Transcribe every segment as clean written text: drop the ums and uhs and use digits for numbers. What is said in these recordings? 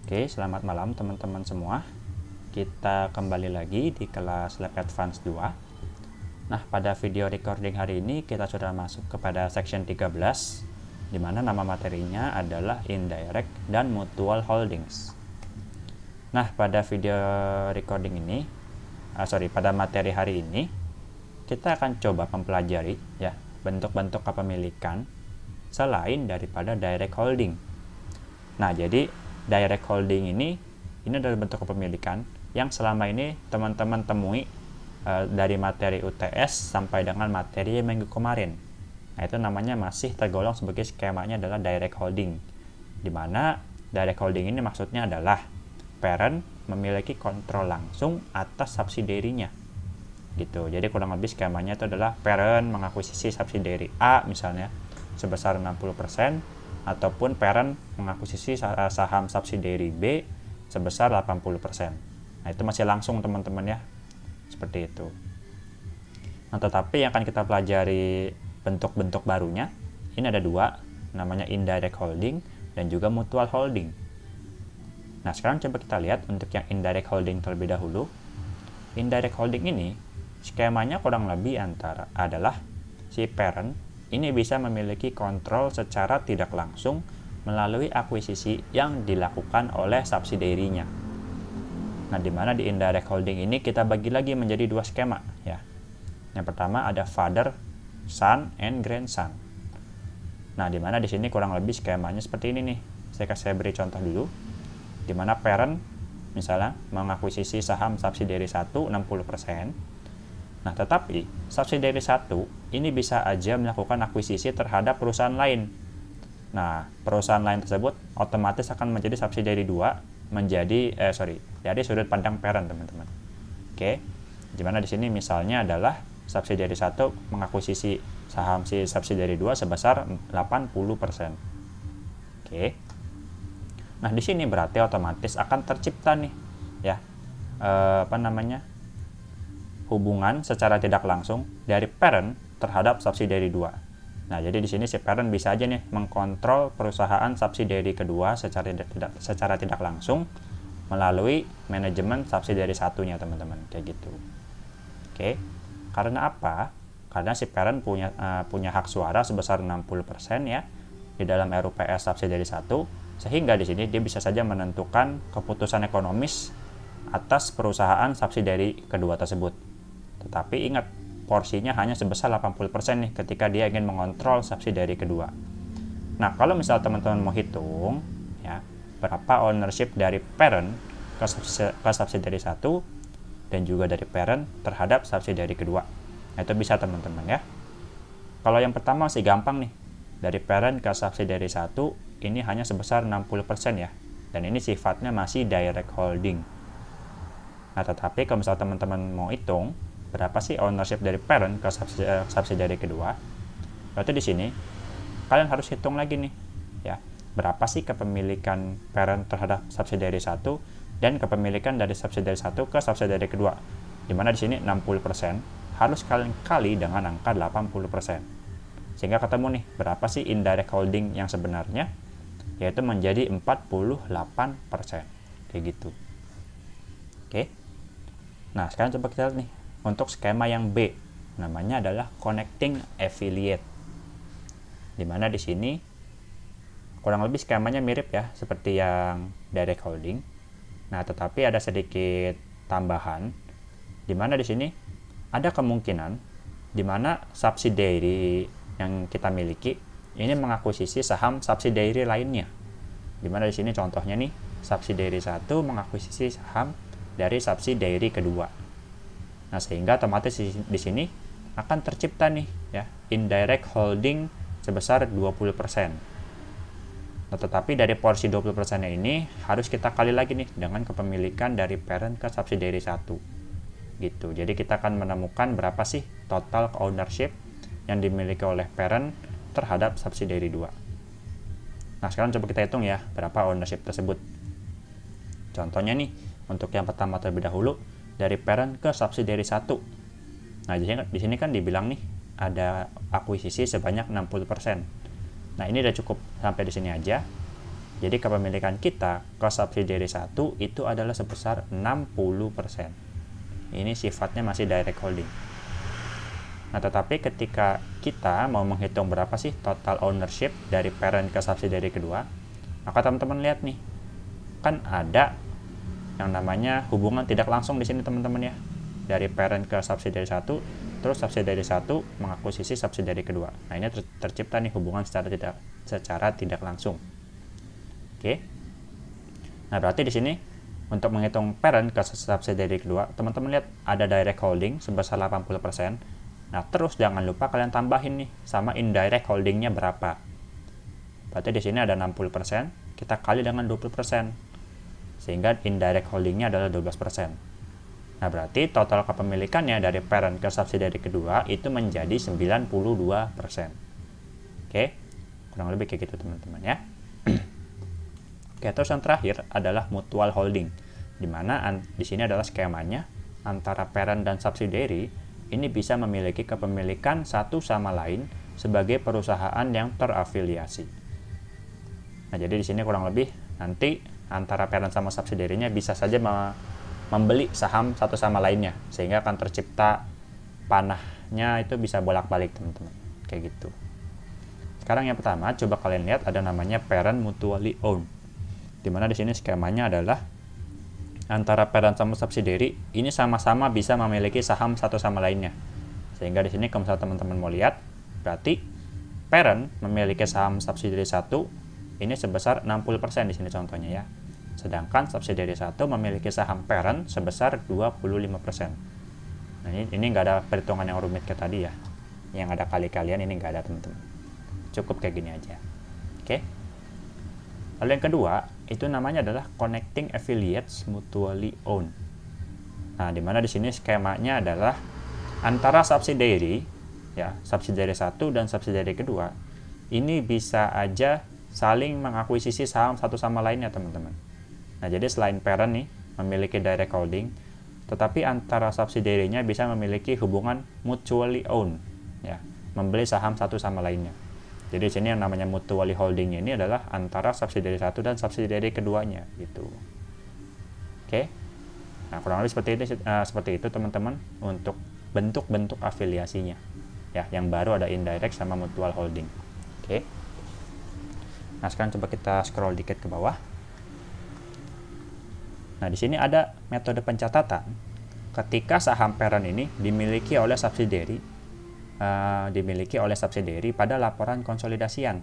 Oke, selamat malam teman-teman semua. Kita kembali lagi di kelas Lab Advance 2. Nah, pada video recording hari ini kita sudah masuk kepada section 13, di mana nama materinya adalah Indirect dan Mutual Holdings. Nah, pada video recording ini, pada materi hari ini, kita akan coba mempelajari ya bentuk-bentuk kepemilikan selain daripada direct holding. Nah, jadi direct holding ini adalah bentuk kepemilikan yang selama ini teman-teman temui dari materi UTS sampai dengan materi minggu kemarin. Nah, itu namanya masih tergolong sebagai skemanya adalah direct holding, di mana direct holding ini maksudnya adalah parent memiliki kontrol langsung atas subsidiary-nya gitu. Jadi kurang lebih skemanya itu adalah parent mengakuisisi subsidiary A misalnya sebesar 60%, ataupun parent mengakuisisi saham subsidiary B sebesar 80%. Nah, itu masih langsung teman-teman ya. Seperti itu. Nah, tetapi yang akan kita pelajari bentuk-bentuk barunya, ini ada dua, namanya indirect holding dan juga mutual holding. Nah, sekarang coba kita lihat untuk yang indirect holding terlebih dahulu. Indirect holding ini skemanya kurang lebih adalah si parent ini bisa memiliki kontrol secara tidak langsung melalui akuisisi yang dilakukan oleh subsidiary-nya. Nah, di mana di indirect holding ini kita bagi lagi menjadi dua skema ya. Yang pertama ada father, son, and grandson. Nah, di mana di sini kurang lebih skemanya seperti ini nih. Saya beri contoh dulu. Di mana parent misalnya mengakuisisi saham subsidiary 1 60%. Nah, tetapi subsidiary 1 ini bisa aja melakukan akuisisi terhadap perusahaan lain. Nah, perusahaan lain tersebut otomatis akan menjadi subsidiary 2 dari sudut pandang parent, teman-teman. Oke. Dimana di sini misalnya adalah subsidiary 1 mengakuisisi saham si subsidiary 2 sebesar 80%. Oke. Nah, di sini berarti otomatis akan tercipta nih ya. Hubungan secara tidak langsung dari parent terhadap subsidiary 2. Nah, jadi di sini si parent bisa aja nih mengkontrol perusahaan subsidiary kedua secara tidak langsung melalui manajemen subsidiary satunya, teman-teman, kayak gitu. Oke. Karena apa? Karena si parent punya hak suara sebesar 60% ya di dalam RUPS subsidiary 1, sehingga di sini dia bisa saja menentukan keputusan ekonomis atas perusahaan subsidiary kedua tersebut. Tetapi ingat, porsinya hanya sebesar 80% nih ketika dia ingin mengontrol subsidiary kedua. Nah, kalau misal teman-teman mau hitung ya, berapa ownership dari parent ke subsidiary 1 dan juga dari parent terhadap subsidiary kedua. Nah, itu bisa teman-teman ya. Kalau yang pertama masih gampang nih. Dari parent ke subsidiary 1 ini hanya sebesar 60% ya. Dan ini sifatnya masih direct holding. Nah, tetapi kalau misal teman-teman mau hitung berapa sih ownership dari parent ke subsidiary kedua, berarti di sini kalian harus hitung lagi nih ya, berapa sih kepemilikan parent terhadap subsidiary 1 dan kepemilikan dari subsidiary 1 ke subsidiary kedua, dimana di sini 60% harus kalian kali dengan angka 80%, sehingga ketemu nih berapa sih indirect holding yang sebenarnya, yaitu menjadi 48%, kayak gitu. Oke. Nah, sekarang coba kita lihat nih untuk skema yang B, namanya adalah connecting affiliate. Dimana di sini kurang lebih skemanya mirip ya seperti yang direct holding. Nah, tetapi ada sedikit tambahan. Dimana di sini ada kemungkinan dimana subsidiary yang kita miliki ini mengakuisisi saham subsidiary lainnya. Dimana di sini contohnya nih, subsidiary 1 mengakuisisi saham dari subsidiary kedua. Nah, sehingga otomatis di sini akan tercipta nih ya indirect holding sebesar 20%. Nah, tetapi dari porsi 20% ini harus kita kali lagi nih dengan kepemilikan dari parent ke subsidiary 1. Gitu. Jadi kita akan menemukan berapa sih total ownership yang dimiliki oleh parent terhadap subsidiary 2. Nah, sekarang coba kita hitung ya berapa ownership tersebut. Contohnya nih, untuk yang pertama terlebih dahulu dari parent ke subsidiary 1. Nah, di sini kan dibilang nih ada akuisisi sebanyak 60%. Nah, ini udah cukup sampai di sini aja. Jadi kepemilikan kita ke subsidiary 1 itu adalah sebesar 60%. Ini sifatnya masih direct holding. Nah, tetapi ketika kita mau menghitung berapa sih total ownership dari parent ke subsidiary kedua, maka teman-teman lihat nih, kan ada yang namanya hubungan tidak langsung di sini teman-teman ya. Dari parent ke subsidiary 1, terus subsidiary 1 mengakuisisi subsidiary kedua. Nah, ini tercipta nih hubungan secara tidak langsung. Oke. Nah, berarti di sini untuk menghitung parent ke subsidiary kedua, teman-teman lihat ada direct holding sebesar 80%. Nah, terus jangan lupa kalian tambahin nih sama indirect holdingnya berapa. Berarti di sini ada 60%, kita kali dengan 20%. Sehingga indirect holdingnya adalah 12%. Nah, berarti total kepemilikannya dari parent ke subsidiary kedua itu menjadi 92%. Oke, kurang lebih kayak gitu teman-teman ya. Oke, terus yang terakhir adalah mutual holding, di mana di sini adalah skemanya antara parent dan subsidiary ini bisa memiliki kepemilikan satu sama lain sebagai perusahaan yang terafiliasi. Nah, jadi di sini kurang lebih nanti antara parent sama subsidiary-nya bisa saja membeli saham satu sama lainnya, sehingga akan tercipta panahnya itu bisa bolak-balik teman-teman, kayak gitu. Sekarang yang pertama, coba kalian lihat ada namanya parent mutually owned, dimana di sini skemanya adalah antara parent sama subsidiary ini sama-sama bisa memiliki saham satu sama lainnya, sehingga di sini kalau misalnya teman-teman mau lihat, berarti parent memiliki saham subsidiary 1 ini sebesar 60% di sini contohnya ya. Sedangkan subsidiary 1 memiliki saham parent sebesar 25%. Nah, ini nggak ada perhitungan yang rumit kayak tadi ya. Yang ada kali-kalian ini nggak ada teman-teman. Cukup kayak gini aja. Oke. Lalu yang kedua, itu namanya adalah connecting affiliates mutually owned. Nah, dimana di sini skemanya adalah antara subsidiary ya, subsidiary 1 dan subsidiary kedua ini bisa aja saling mengakuisisi saham satu sama lainnya teman-teman. Nah, jadi selain parent nih memiliki direct holding, tetapi antara subsidiary-nya bisa memiliki hubungan mutually owned ya, membeli saham satu sama lainnya. Jadi di sini yang namanya mutually holding ini adalah antara subsidiary 1 dan subsidiary keduanya gitu. Oke. Nah, kurang lebih seperti itu teman-teman untuk bentuk-bentuk afiliasinya. Ya, yang baru ada indirect sama mutual holding. Oke. Nah, sekarang coba kita scroll dikit ke bawah. Nah, di sini ada metode pencatatan ketika saham parent ini dimiliki oleh subsidiary pada laporan konsolidasian.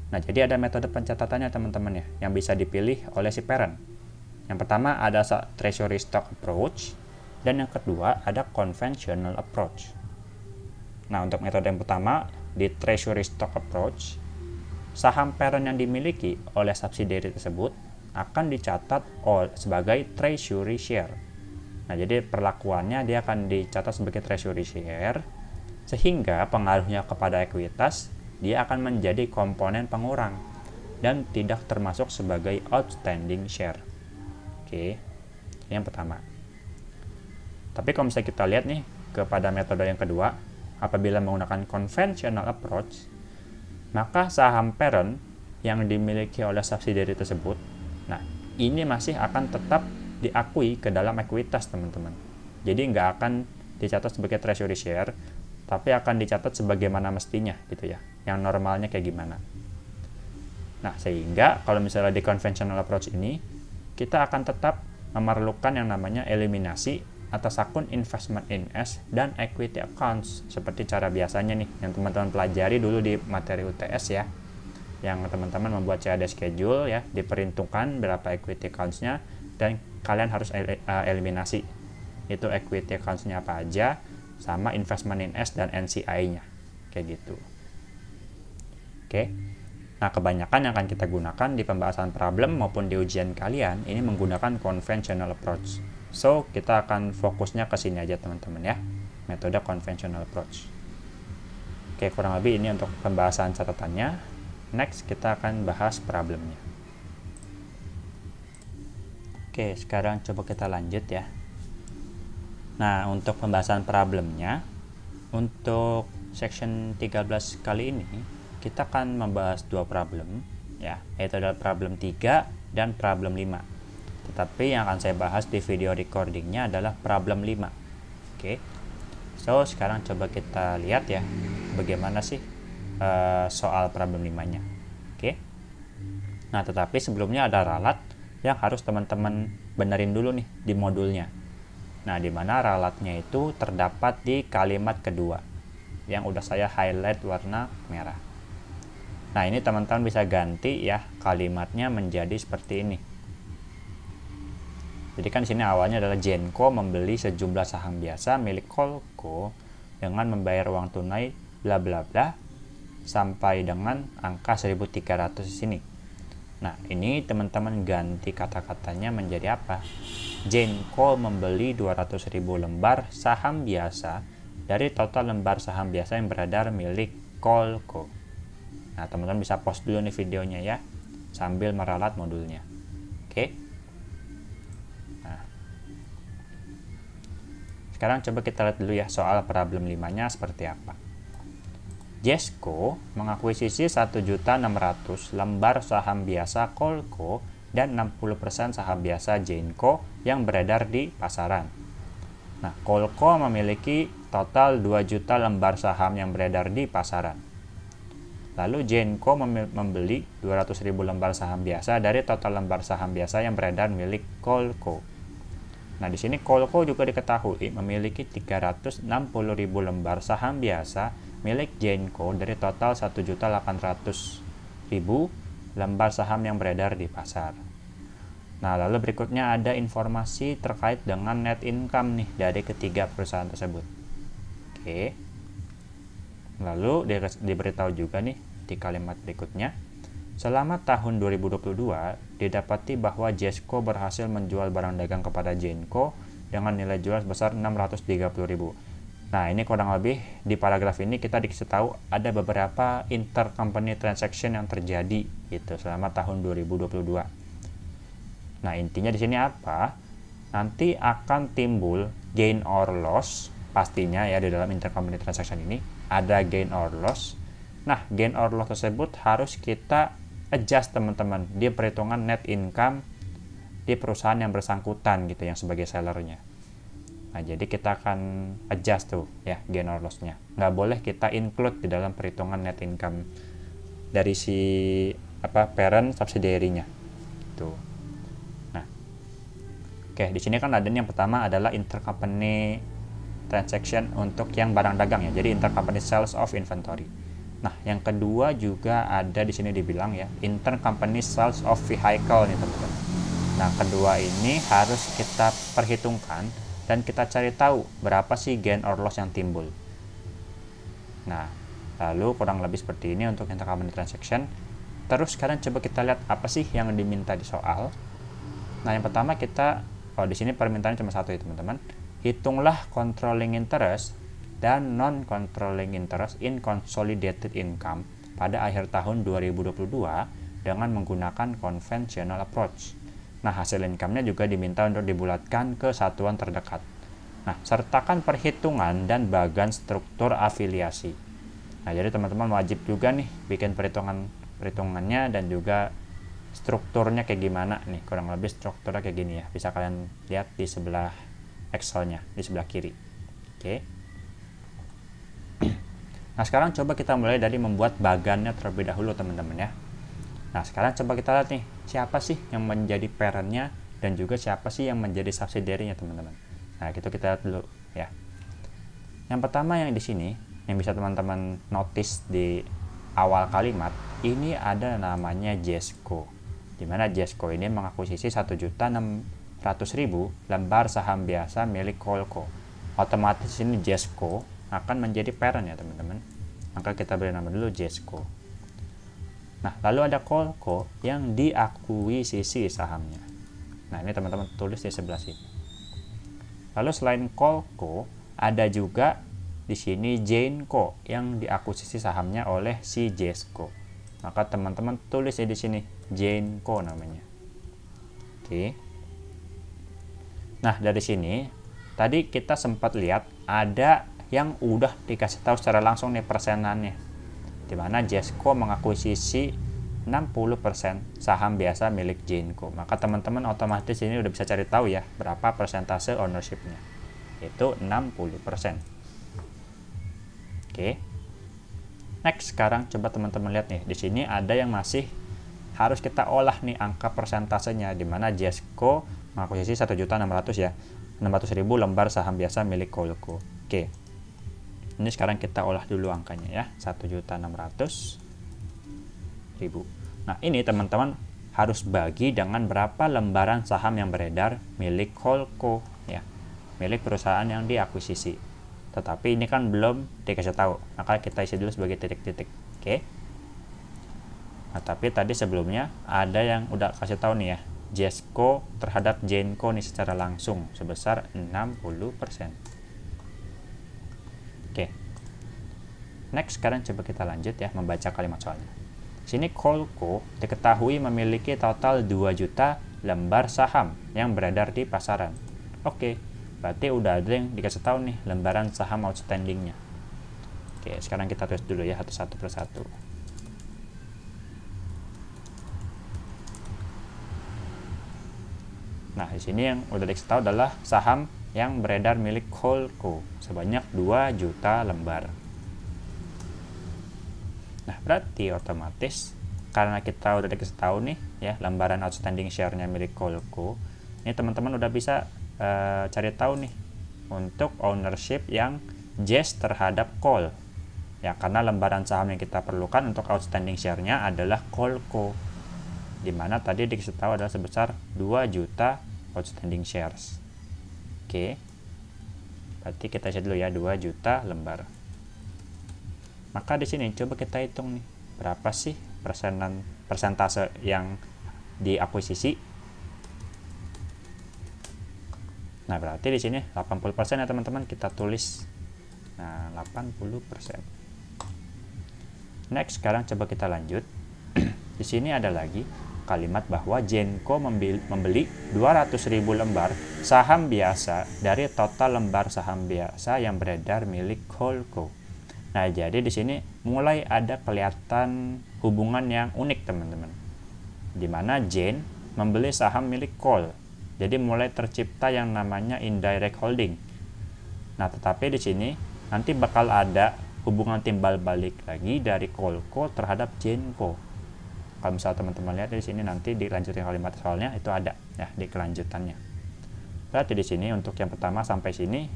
Nah, jadi ada metode pencatatannya teman-teman ya, yang bisa dipilih oleh si parent. Yang pertama ada treasury stock approach, dan yang kedua ada conventional approach. Nah, untuk metode yang pertama di treasury stock approach, saham parent yang dimiliki oleh subsidiary tersebut akan dicatat sebagai treasury share. Nah, jadi perlakuannya dia akan dicatat sebagai treasury share, sehingga pengaruhnya kepada ekuitas dia akan menjadi komponen pengurang dan tidak termasuk sebagai outstanding share. Oke, ini yang pertama. Tapi kalau misalnya kita lihat nih kepada metode yang kedua, apabila menggunakan conventional approach, maka saham parent yang dimiliki oleh subsidiary tersebut, nah ini masih akan tetap diakui ke dalam ekuitas teman-teman. Jadi nggak akan dicatat sebagai treasury share, tapi akan dicatat sebagaimana mestinya gitu ya, yang normalnya kayak gimana. Nah, sehingga kalau misalnya di conventional approach ini, kita akan tetap memerlukan yang namanya eliminasi atas akun investment in S dan equity accounts, seperti cara biasanya nih yang teman-teman pelajari dulu di materi UTS ya, yang teman-teman membuat CAD schedule ya, diperhitungkan berapa equity accounts-nya dan kalian harus eliminasi itu equity accounts-nya apa aja sama investment in S dan NCI-nya kayak gitu. Oke. Nah, kebanyakan yang akan kita gunakan di pembahasan problem maupun di ujian kalian ini menggunakan conventional approach. So, kita akan fokusnya ke sini aja teman-teman ya, metode conventional approach. Oke, kurang lebih ini untuk pembahasan catatannya. Next, kita akan bahas problemnya. Oke, sekarang coba kita lanjut ya. Nah, untuk pembahasan problemnya, untuk section 13 kali ini, kita akan membahas dua problem, ya, yaitu adalah problem 3 dan problem 5. Tetapi yang akan saya bahas di video recordingnya adalah problem 5. Oke. So, sekarang coba kita lihat ya bagaimana sih soal problem 5-nya. Oke. Nah, tetapi sebelumnya ada ralat yang harus teman-teman benerin dulu nih di modulnya. Nah, di mana ralatnya itu terdapat di kalimat kedua yang udah saya highlight warna merah. Nah, ini teman-teman bisa ganti ya kalimatnya menjadi seperti ini. Jadi kan di sini awalnya adalah Genco membeli sejumlah saham biasa milik Kolko dengan membayar uang tunai bla bla bla sampai dengan angka 1.300 di sini. Nah, ini teman-teman ganti kata-katanya menjadi apa? Genco membeli 200.000 lembar saham biasa dari total lembar saham biasa yang beredar milik Kolko. Nah, teman-teman bisa pause dulu nih videonya ya, sambil meralat modulnya. Oke. Nah, sekarang coba kita lihat dulu ya soal problem 5-nya seperti apa. Jesco mengakuisisi 1.600.000 lembar saham biasa Kolko dan 60% saham biasa Genco yang beredar di pasaran. Nah, Kolko memiliki total 2 juta lembar saham yang beredar di pasaran. Lalu Genco membeli 200.000 lembar saham biasa dari total lembar saham biasa yang beredar milik Kolko. Nah, di sini Kolko juga diketahui memiliki 360.000 lembar saham biasa milik Genco dari total 1.800.000 lembar saham yang beredar di pasar. Nah, lalu berikutnya ada informasi terkait dengan net income nih dari ketiga perusahaan tersebut. Oke. Lalu diberitahu juga nih di kalimat berikutnya, selama tahun 2022 didapati bahwa Jesco berhasil menjual barang dagang kepada Genco dengan nilai jual sebesar 630.000. Nah, ini kurang lebih di paragraf ini kita dikasih tahu ada beberapa intercompany transaction yang terjadi gitu selama tahun 2022. Nah, intinya di sini apa? Nanti akan timbul gain or loss pastinya ya di dalam intercompany transaction ini ada gain or loss. Nah, gain or loss tersebut harus kita adjust teman-teman di perhitungan net income di perusahaan yang bersangkutan gitu yang sebagai sellernya. Nah, jadi kita akan adjust tuh ya gain or loss-nya. Nggak boleh kita include di dalam perhitungan net income dari si parent subsidiary-nya. Tuh. Nah. Oke, di sini kan ada yang pertama adalah intercompany transaction untuk yang barang dagang ya. Jadi intercompany sales of inventory. Nah, yang kedua juga ada di sini dibilang ya, intercompany sales of vehicle nih teman-teman. Nah, kedua ini harus kita perhitungkan dan kita cari tahu berapa sih gain or loss yang timbul. Nah, lalu kurang lebih seperti ini untuk intercompany transaction. Terus sekarang coba kita lihat apa sih yang diminta di soal. Nah, yang pertama kita, di sini permintaannya cuma satu ya teman-teman. Hitunglah controlling interest dan non-controlling interest in consolidated income pada akhir tahun 2022 dengan menggunakan conventional approach. Nah, hasil income-nya juga diminta untuk dibulatkan ke satuan terdekat. Nah, sertakan perhitungan dan bagan struktur afiliasi. Nah, jadi teman-teman wajib juga nih bikin perhitungannya dan juga strukturnya kayak gimana nih, kurang lebih strukturnya kayak gini ya. Bisa kalian lihat di sebelah Excel-nya, di sebelah kiri. Oke. Nah, sekarang coba kita mulai dari membuat bagannya terlebih dahulu teman-teman ya. Nah, sekarang coba kita lihat nih, siapa sih yang menjadi parent-nya dan juga siapa sih yang menjadi subsidiary-nya teman-teman. Nah, gitu kita lihat dulu ya. Yang pertama yang di sini, yang bisa teman-teman notice di awal kalimat, ini ada namanya Jesco. Di mana Jesco ini mengakuisisi 1.600.000 lembar saham biasa milik Kolko. Otomatis ini Jesco akan menjadi parent ya teman-teman. Maka kita beri nama dulu Jesco. Nah, lalu ada Kolko yang diakuisisi sahamnya. Nah, ini teman-teman tulis di sebelah sini. Lalu selain Kolko, ada juga di sini Genco yang diakuisisi sahamnya oleh si Jesco. Maka teman-teman tulis di sini Genco namanya. Oke. Nah, dari sini tadi kita sempat lihat ada yang udah dikasih tahu secara langsung nih persenannya. Di mana Jesco mengakuisisi 60% saham biasa milik Genco. Maka teman-teman otomatis ini udah bisa cari tahu ya berapa persentase ownership-nya. Itu 60%. Oke. Next, sekarang coba teman-teman lihat nih. Di sini ada yang masih harus kita olah nih angka persentasenya, di mana Jesco mengakuisisi 1.600.000 ya. 600.000 lembar saham biasa milik Coolco. Oke. Ini sekarang kita olah dulu angkanya ya. 1.600.000. Nah, ini teman-teman harus bagi dengan berapa lembaran saham yang beredar milik Coolco ya. Milik perusahaan yang diakuisisi. Tetapi ini kan belum dikasih tahu, maka kita isi dulu sebagai titik-titik. Oke. Nah, tapi tadi sebelumnya ada yang udah kasih tahu nih ya. Jesco terhadap Genco nih secara langsung sebesar 60%. Oke. Next, sekarang coba kita lanjut ya membaca kalimat soalnya. Sini Coolco diketahui memiliki total 2 juta lembar saham yang beredar di pasaran. Oke, berarti udah ada yang dikasih tahu nih lembaran saham outstandingnya. Oke, sekarang kita tulis dulu ya satu persatu. Nah, di sini yang udah dikasih tahu adalah saham yang beredar milik Coolco sebanyak 2 juta lembar. Nah, berarti otomatis karena kita udah dikasih tahu nih ya lembaran outstanding share-nya milik Coolco, ini teman-teman udah bisa cari tahu nih untuk ownership yang JES terhadap Cool. Ya, karena lembaran saham yang kita perlukan untuk outstanding share-nya adalah Coolco. Di mana tadi dikasih tahu adalah sebesar 2 juta outstanding shares. Oke. Berarti kita isi dulu ya 2 juta lembar. Maka di sini coba kita hitung nih, berapa sih persentase yang diakuisisi. Nah, berarti di sini 80% ya teman-teman, kita tulis. Nah, 80%. Next, sekarang coba kita lanjut. Di sini ada lagi kalimat bahwa Genco membeli 200.000 lembar saham biasa dari total lembar saham biasa yang beredar milik Coolco. Nah, jadi di sini mulai ada kelihatan hubungan yang unik teman-teman, di mana Gen membeli saham milik Cool. Jadi mulai tercipta yang namanya indirect holding. Nah, tetapi di sini nanti bakal ada hubungan timbal balik lagi dari Coolco terhadap Genco. Kalau misalnya teman-teman lihat di sini nanti dilanjutin kalimat soalnya itu ada ya di kelanjutannya. Berarti di sini untuk yang pertama sampai sini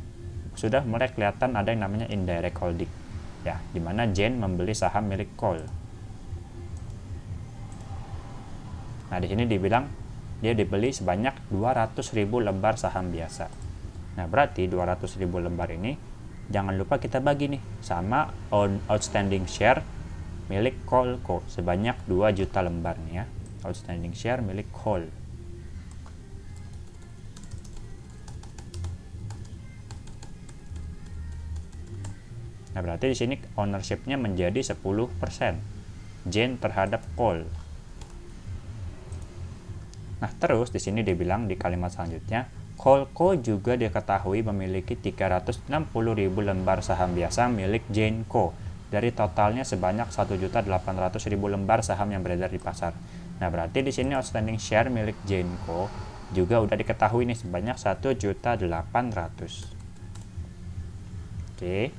sudah mulai kelihatan ada yang namanya indirect holding. Ya, di mana Gen membeli saham milik Cool. Nah, di sini dibilang dia dibeli sebanyak 200.000 lembar saham biasa. Nah, berarti 200.000 lembar ini jangan lupa kita bagi nih sama outstanding share milik Coolco sebanyak 2 juta lembar nih ya. Outstanding share milik Cool. Nah, berarti di sini ownership-nya menjadi 10% Gen terhadap Cool. Nah, terus di sini dibilang di kalimat selanjutnya, Coolco juga diketahui memiliki 360.000 lembar saham biasa milik Genco dari totalnya sebanyak 1.800.000 lembar saham yang beredar di pasar. Nah, berarti di sini outstanding share milik Genco juga udah diketahui nih sebanyak 1.800.000. Oke.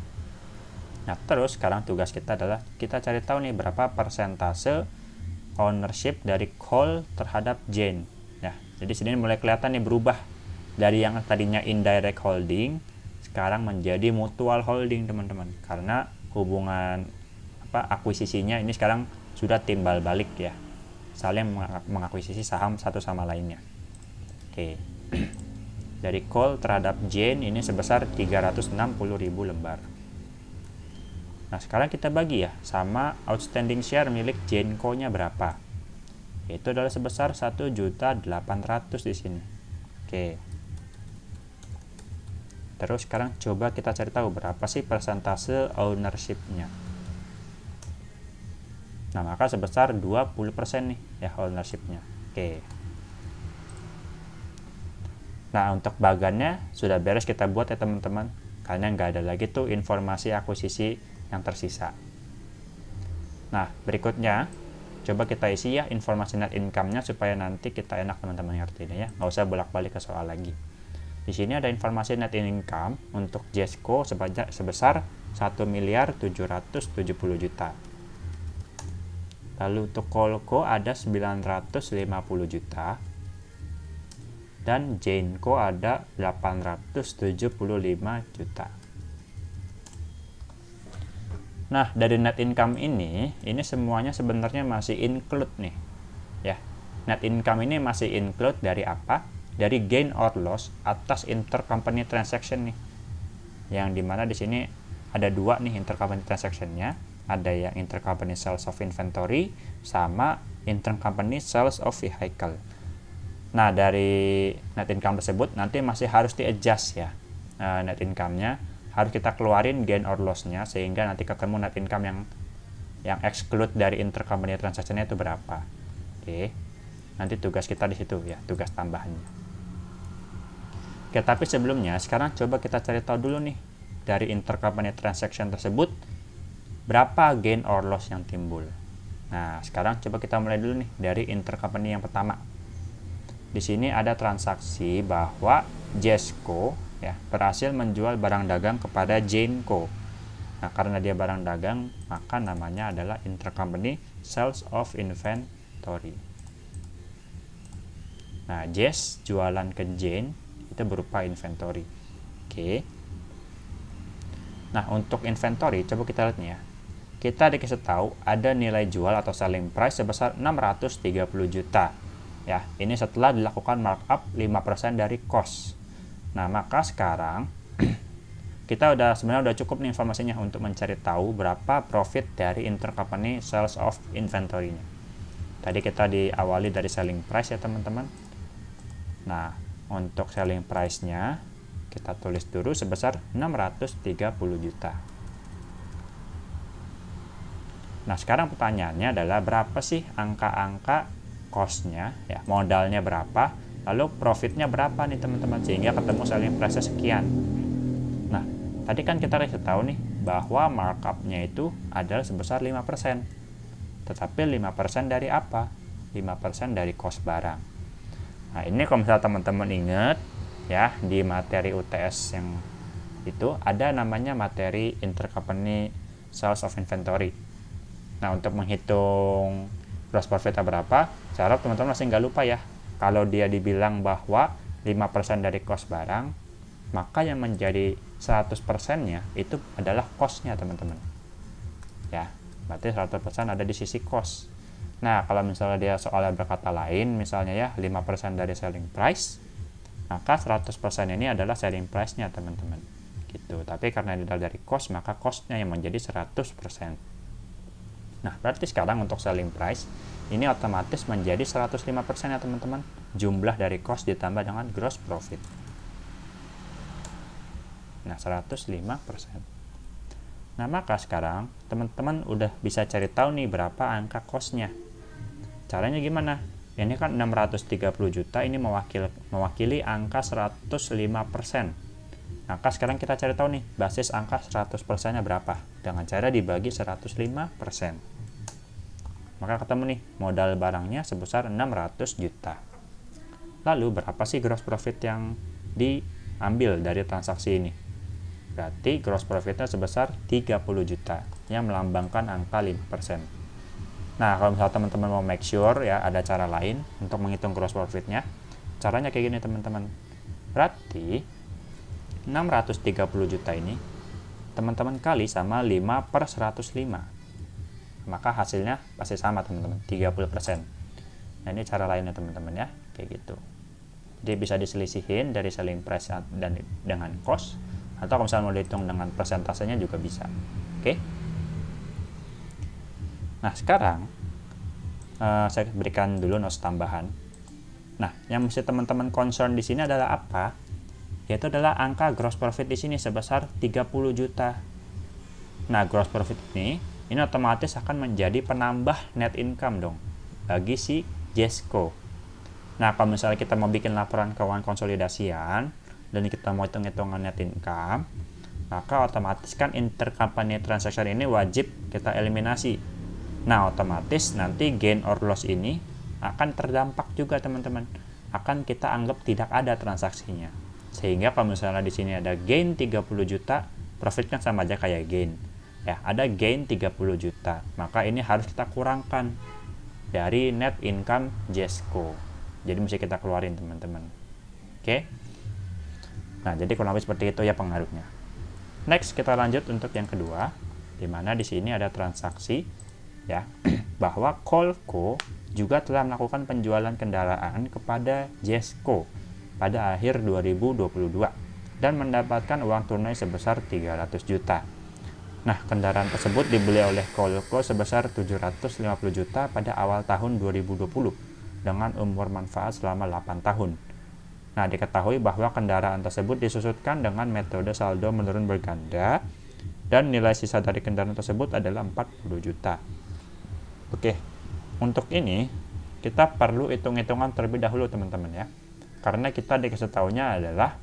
Nah, terus sekarang tugas kita adalah kita cari tahu nih berapa persentase ownership dari Cool terhadap Gen. Nah, jadi sini mulai kelihatan nih berubah dari yang tadinya indirect holding sekarang menjadi mutual holding teman-teman. Karena hubungan akuisisinya ini sekarang sudah timbal balik ya. Saling mengakuisisi saham satu sama lainnya. Oke. Dari Cool terhadap Gen ini sebesar 360.000 lembar. Nah, sekarang kita bagi ya sama outstanding share milik Genco-nya berapa. Itu adalah sebesar 1.800.000 di sini. Oke. Terus sekarang coba kita cari tahu berapa sih persentase ownership-nya. Nah, maka sebesar 20% nih ya ownership-nya. Oke. Nah, untuk bagannya sudah beres kita buat ya teman-teman. Karena nggak ada lagi tuh informasi akuisisi yang tersisa. Nah, berikutnya coba kita isi ya informasi net income-nya supaya nanti kita enak teman-teman ngertinya ya, nggak usah bolak-balik ke soal lagi. Di sini ada informasi net income untuk Jesco sebesar 1.770 juta. Lalu untuk Colco ada 950 juta. Dan Jainco ada 875 juta. Nah, dari net income ini semuanya sebenarnya masih include nih. Ya. Net income ini masih include dari apa? Dari gain or loss atas intercompany transaction nih. Yang dimana di sini ada dua nih intercompany transaction-nya. Ada yang intercompany sales of inventory sama intercompany sales of vehicle. Nah, dari net income tersebut nanti masih harus di-adjust ya. Net income-nya harus kita keluarin gain or loss-nya sehingga nanti ketemu net income yang exclude dari intercompany transaction-nya itu berapa. Oke. Nanti tugas kita di situ ya, tugas tambahannya. Oke, tapi sebelumnya sekarang coba kita cari tahu dulu nih dari intercompany transaction tersebut berapa gain or loss yang timbul. Nah, sekarang coba kita mulai dulu nih dari intercompany yang pertama. Di sini ada transaksi bahwa Jesco ya berhasil menjual barang dagang kepada Jainco. Nah, karena dia barang dagang, maka namanya adalah intercompany sales of inventory. Nah, Jess jualan ke Jain itu berupa inventory. Oke. Nah, untuk inventory coba kita lihat nih ya. Kita dikasih tahu ada nilai jual atau selling price sebesar 630 juta. Ya, ini setelah dilakukan markup 5% dari cost. Nah, maka sekarang kita sebenarnya udah cukup nih informasinya untuk mencari tahu berapa profit dari intercompany sales of inventory-nya. Tadi kita diawali dari selling price ya, teman-teman. Nah, untuk selling price-nya kita tulis dulu sebesar 630 juta. Nah, sekarang pertanyaannya adalah berapa sih angka-angka cost-nya, ya, modalnya berapa, lalu profitnya berapa nih teman-teman, sehingga ketemu selling price sekian. Nah, tadi kan kita harus tahu nih bahwa markup-nya itu adalah sebesar 5%. Tetapi 5% dari apa? 5% dari cost barang. Nah, ini kalau misalnya teman-teman ingat ya, di materi UTS yang itu ada namanya materi intercompany sales of inventory. Nah, untuk menghitung gross profit berapa, saya harap teman-teman masih nggak lupa ya. Kalau dia dibilang bahwa 5% dari cost barang, maka yang menjadi 100%-nya itu adalah cost-nya, teman-teman. Ya, berarti 100% ada di sisi cost. Nah, kalau misalnya dia soalnya berkata lain, misalnya ya 5% dari selling price, maka 100% ini adalah selling price-nya, teman-teman. Gitu. Tapi karena ini dari cost, maka cost-nya yang menjadi 100%. Nah, berarti sekarang untuk selling price ini otomatis menjadi 105% ya, teman-teman. Jumlah dari cost ditambah dengan gross profit. Nah, 105%. Nah, maka sekarang teman-teman udah bisa cari tahu nih berapa angka cost-nya. Caranya gimana? Ini kan 630 juta, ini mewakili angka 105%. Maka sekarang kita cari tahu nih, basis angka 100%-nya berapa? Dengan cara dibagi 105%. Maka ketemu nih, modal barangnya sebesar 600 juta. Lalu berapa sih gross profit yang diambil dari transaksi ini? Berarti gross profitnya sebesar 30 juta, yang melambangkan angka 5%. Nah, kalau misalnya teman-teman mau make sure ya, ada cara lain untuk menghitung gross profitnya. Caranya kayak gini, teman-teman. Berarti 630 juta ini teman-teman kali sama 5/105, maka hasilnya pasti sama, teman-teman, 30%. Nah, ini cara lainnya, teman-teman ya, kayak gitu. Jadi bisa diselisihin dari selling price dan dengan cost, atau kalau misalnya mau dihitung dengan persentasenya juga bisa. Oke. Nah, sekarang saya berikan dulu notes tambahan. Nah, yang mesti teman-teman concern di sini adalah apa? Yaitu adalah angka gross profit di sini sebesar 30 juta. Nah, gross profit ini otomatis akan menjadi penambah net income dong bagi si Jesco. Nah, kalau misalnya kita mau bikin laporan keuangan konsolidasian dan kita mau hitung-hitungan net income, maka otomatis kan intercompany transaction ini wajib kita eliminasi. Nah, otomatis nanti gain or loss ini akan terdampak juga teman-teman. Akan kita anggap tidak ada transaksinya. Sehingga kalau misalnya di sini ada gain 30 juta, profit kan sama aja kayak gain. Ya, ada gain 30 juta. Maka ini harus kita kurangkan dari net income JESCO. Jadi mesti kita keluarin teman-teman. Oke. Nah, jadi kurang lebih seperti itu ya pengaruhnya. Next, kita lanjut untuk yang kedua, di mana di sini ada transaksi ya bahwa Coolco juga telah melakukan penjualan kendaraan kepada JESCO pada akhir 2022 dan mendapatkan uang tunai sebesar 300 juta. Nah, kendaraan tersebut dibeli oleh Coolco sebesar 750 juta pada awal tahun 2020 dengan umur manfaat selama 8 tahun. Nah, diketahui bahwa kendaraan tersebut disusutkan dengan metode saldo menurun berganda dan nilai sisa dari kendaraan tersebut adalah 40 juta. Oke, untuk ini kita perlu hitung-hitungan terlebih dahulu teman-teman ya. Karena kita dikasih taunya adalah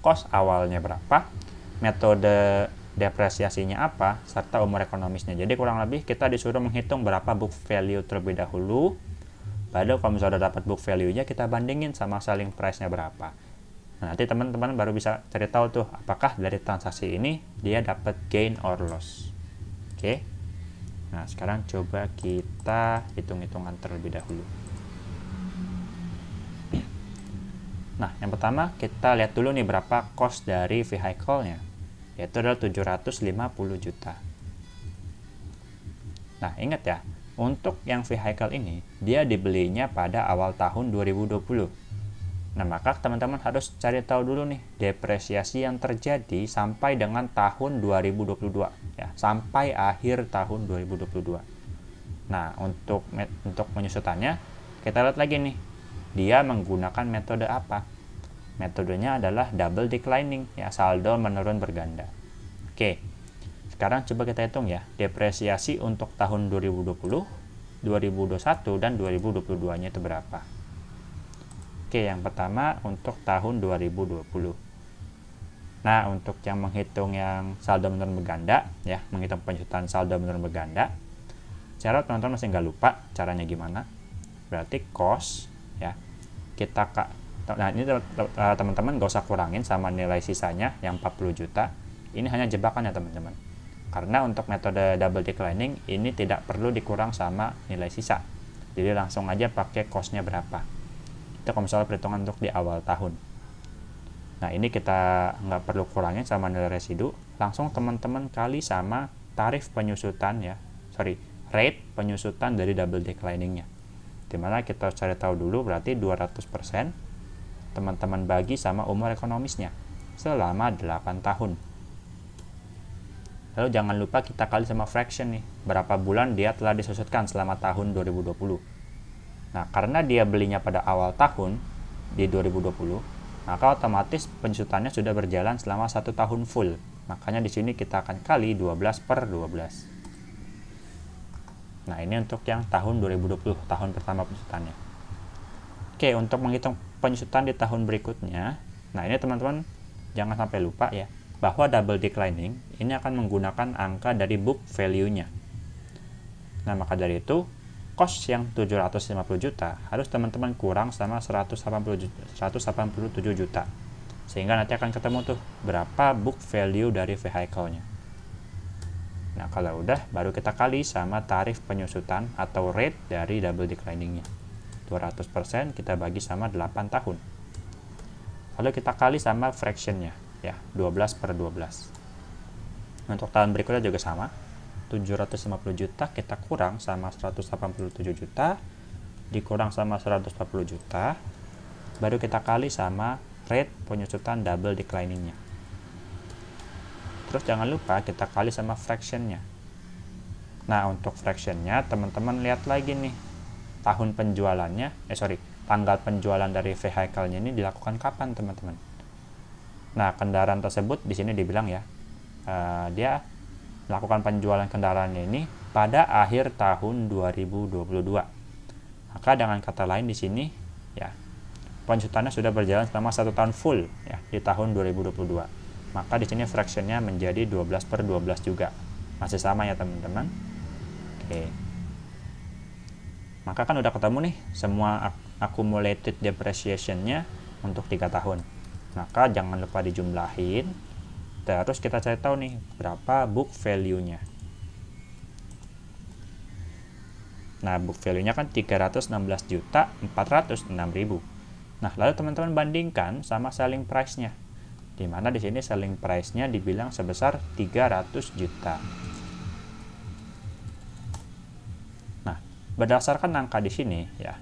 cost awalnya berapa, metode depresiasinya apa, serta umur ekonomisnya. Jadi kurang lebih kita disuruh menghitung berapa book value terlebih dahulu. Baru kalau misalnya udah dapat book value-nya, kita bandingin sama selling price-nya berapa. Nah, nanti teman-teman baru bisa cari tahu tuh apakah dari transaksi ini dia dapat gain or loss. Oke. Nah, sekarang coba kita hitung-hitungan terlebih dahulu. Nah, yang pertama kita lihat dulu nih berapa cost dari vehicle-nya. Yaitu adalah 750 juta. Nah, ingat ya, untuk yang vehicle ini dia dibelinya pada awal tahun 2020. Nah, maka teman-teman harus cari tahu dulu nih depresiasi yang terjadi sampai dengan tahun 2022 ya, sampai akhir tahun 2022. Nah, untuk penyusutannya kita lihat lagi nih. Dia menggunakan metode apa? Metodenya adalah double declining ya, saldo menurun berganda. Oke. Sekarang coba kita hitung ya, depresiasi untuk tahun 2020, 2021 dan 2022-nya itu berapa? Oke, yang pertama untuk tahun 2020. Nah, untuk yang menghitung yang saldo menurun berganda ya, menghitung penyusutan saldo menurun berganda. Cara teman-teman masih nggak lupa caranya gimana? Berarti cost ya. Nah, ini teman-teman nggak usah kurangin sama nilai sisanya yang 40 juta. Ini hanya jebakan ya teman-teman. Karena untuk metode double declining ini tidak perlu dikurang sama nilai sisa. Jadi langsung aja pakai cost-nya berapa. Itu kalau misalnya perhitungan untuk di awal tahun. Nah, ini kita nggak perlu kurangin sama nilai residu. Langsung teman-teman kali sama tarif penyusutan ya. Rate penyusutan dari double declining-nya. Dimana kita harus cari tahu dulu berarti 200% teman-teman bagi sama umur ekonomisnya selama 8 tahun. Lalu jangan lupa kita kali sama fraction nih, berapa bulan dia telah disusutkan selama tahun 2020. Nah, karena dia belinya pada awal tahun di 2020, maka otomatis penyusutannya sudah berjalan selama 1 tahun full. Makanya di sini kita akan kali 12/12. Nah, ini untuk yang tahun 2020, tahun pertama penyusutannya. Oke, untuk menghitung penyusutan di tahun berikutnya, nah ini teman-teman jangan sampai lupa ya, bahwa double declining ini akan menggunakan angka dari book value-nya. Nah, maka dari itu, cost yang 750 juta harus teman-teman kurang sama 187 juta. Sehingga nanti akan ketemu tuh berapa book value dari vehicle-nya. Nah, kalau udah, baru kita kali sama tarif penyusutan atau rate dari double declining-nya. 200% kita bagi sama 8 tahun. Lalu kita kali sama fraction-nya, ya, 12/12. Untuk tahun berikutnya juga sama. 750 juta kita kurang sama 187 juta, dikurang sama 140 juta, baru kita kali sama rate penyusutan double declining-nya. Terus jangan lupa kita kali sama fraction-nya. Nah, untuk fraction-nya teman-teman lihat lagi nih. Tanggal penjualan dari vehicle-nya ini dilakukan kapan, teman-teman? Nah, kendaraan tersebut di sini dibilang ya, dia melakukan penjualan kendaraannya ini pada akhir tahun 2022. Maka dengan kata lain di sini ya, penyusutannya sudah berjalan selama 1 tahun full ya di tahun 2022. Maka di sini fraction-nya menjadi 12/12 juga. Masih sama ya teman-teman. Oke. Oke. Maka kan udah ketemu nih semua accumulated depreciation-nya untuk 3 tahun. Maka jangan lupa dijumlahin. Terus kita cari tahu nih berapa book value-nya. Nah, book value-nya kan 316.406.000. Nah, lalu teman-teman bandingkan sama selling price-nya. Di mana di sini selling price-nya dibilang sebesar 300 juta. Nah, berdasarkan angka di sini ya,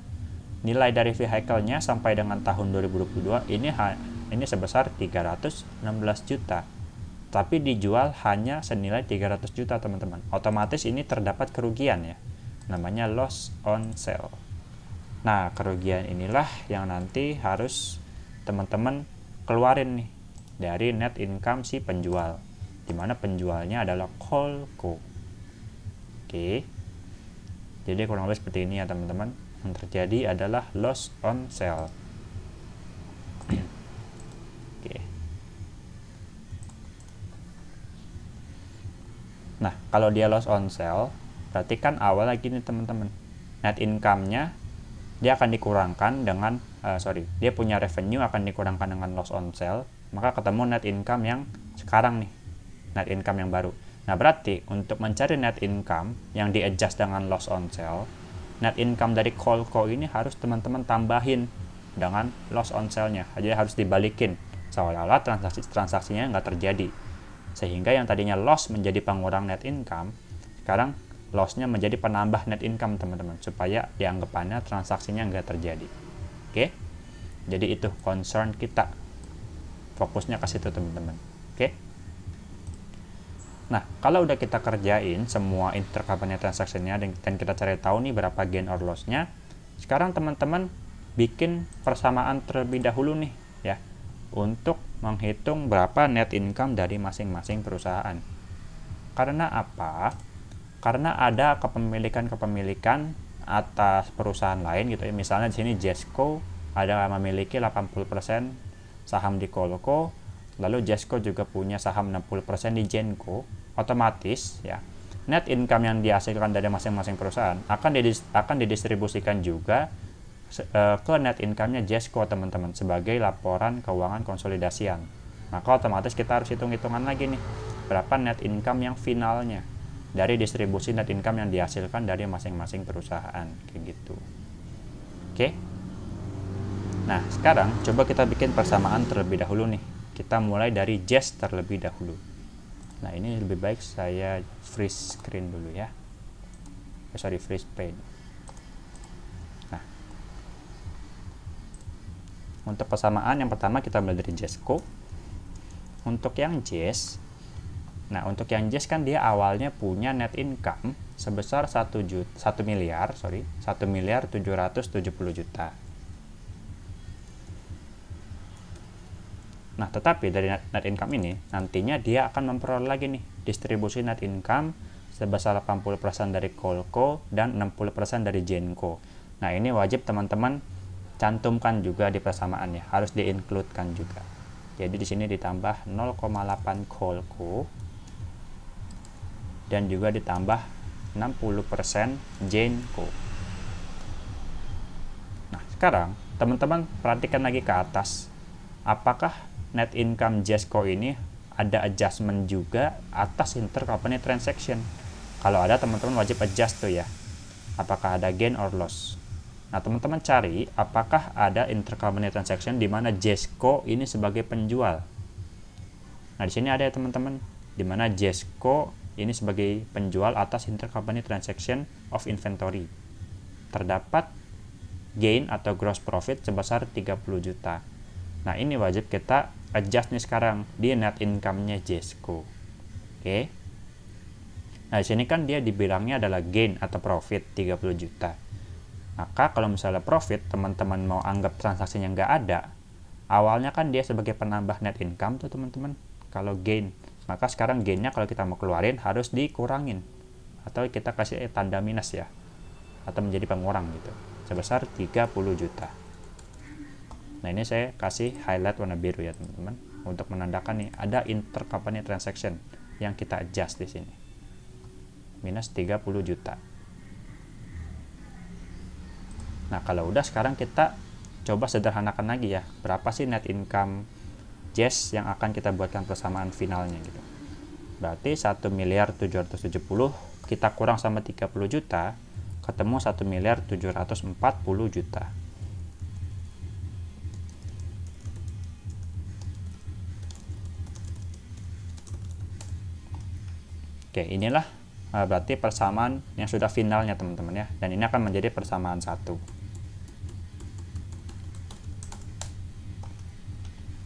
nilai dari vehicle-nya sampai dengan tahun 2022 ini sebesar 316 juta. Tapi dijual hanya senilai 300 juta, teman-teman. Otomatis ini terdapat kerugian ya. Namanya loss on sale. Nah, kerugian inilah yang nanti harus teman-teman keluarin nih dari net income si penjual. Dimana penjualnya adalah Coleco. Oke. Jadi kurang lebih seperti ini ya, teman-teman. Yang terjadi adalah loss on sale. Oke. Nah, kalau dia loss on sale, berarti kan awal lagi nih teman-teman. Net income-nya dia akan dikurangkan dengan dia punya revenue akan dikurangkan dengan loss on sale, maka ketemu net income yang sekarang nih. Net income yang baru. Nah, berarti untuk mencari net income yang di-adjust dengan loss on sale, net income dari Coleco ini harus teman-teman tambahin dengan loss on sale-nya. Jadi harus dibalikin seolah-olah transaksinya nggak terjadi. Sehingga yang tadinya loss menjadi pengurang net income, sekarang loss-nya menjadi penambah net income, teman-teman, supaya dianggapannya transaksinya nggak terjadi. Oke? Jadi itu concern kita. Fokusnya ke situ, teman-teman. Oke? Nah, kalau udah kita kerjain semua intercompany transaction-nya dan kita cari tahu nih berapa gain or loss-nya, sekarang teman-teman bikin persamaan terlebih dahulu nih ya, untuk menghitung berapa net income dari masing-masing perusahaan. Karena apa? Karena ada kepemilikan atas perusahaan lain gitu ya. Misalnya di sini Jesco ada memiliki 80% saham di Coleco, lalu Jesco juga punya saham 60% di Genco. Otomatis ya, net income yang dihasilkan dari masing-masing perusahaan akan didistribusikan juga ke net income-nya Jesco, teman-teman, sebagai laporan keuangan konsolidasian. Maka otomatis kita harus hitung-hitungan lagi nih berapa net income yang finalnya dari distribusi net income yang dihasilkan dari masing-masing perusahaan, kayak gitu. Oke. Nah, sekarang coba kita bikin persamaan terlebih dahulu nih. Kita mulai dari Jess terlebih dahulu. Nah, ini lebih baik saya freeze screen dulu ya. Freeze pane. Nah, untuk persamaan yang pertama kita mulai dari Jesco. Untuk yang Jess, kan dia awalnya punya net income sebesar 1.770 juta. Nah, tetapi dari net income ini nantinya dia akan memperoleh lagi nih distribusi net income sebesar 80% dari Coleco dan 60% dari Genco. Nah, ini wajib teman-teman cantumkan juga di persamaannya, harus di-include-kan juga. Jadi di sini ditambah 0,8 Coleco dan juga ditambah 60% Genco. Nah, sekarang teman-teman perhatikan lagi ke atas. Apakah net income Jesco ini ada adjustment juga atas intercompany transaction? Kalau ada, teman-teman wajib adjust tuh ya. Apakah ada gain or loss? Nah, teman-teman cari apakah ada intercompany transaction di mana Jesco ini sebagai penjual. Nah, di sini ada ya, teman-teman, di mana Jesco ini sebagai penjual atas intercompany transaction of inventory. Terdapat gain atau gross profit sebesar 30 juta. Nah, ini wajib kita adjust nih sekarang di net income-nya Jesco. Oke. Nah, di sini kan dia dibilangnya adalah gain atau profit 30 juta. Maka kalau misalnya profit, teman-teman mau anggap transaksinya nggak ada, awalnya kan dia sebagai penambah net income tuh, teman-teman. Kalau gain, maka sekarang gainnya kalau kita mau keluarin harus dikurangin. Atau kita kasih tanda minus ya. Atau menjadi pengurang gitu. Sebesar 30 juta. Nah, ini saya kasih highlight warna biru ya, teman-teman, untuk menandakan nih ada intercompany transaction yang kita adjust di sini. Minus 30 juta. Nah, kalau udah sekarang kita coba sederhanakan lagi ya. Berapa sih net income Jazz yang akan kita buatkan persamaan finalnya gitu. Berarti 1.770.000 kita kurang sama 30 juta, ketemu 1.740.000.000. Oke, inilah berarti persamaan yang sudah finalnya teman-teman ya. Dan ini akan menjadi persamaan 1.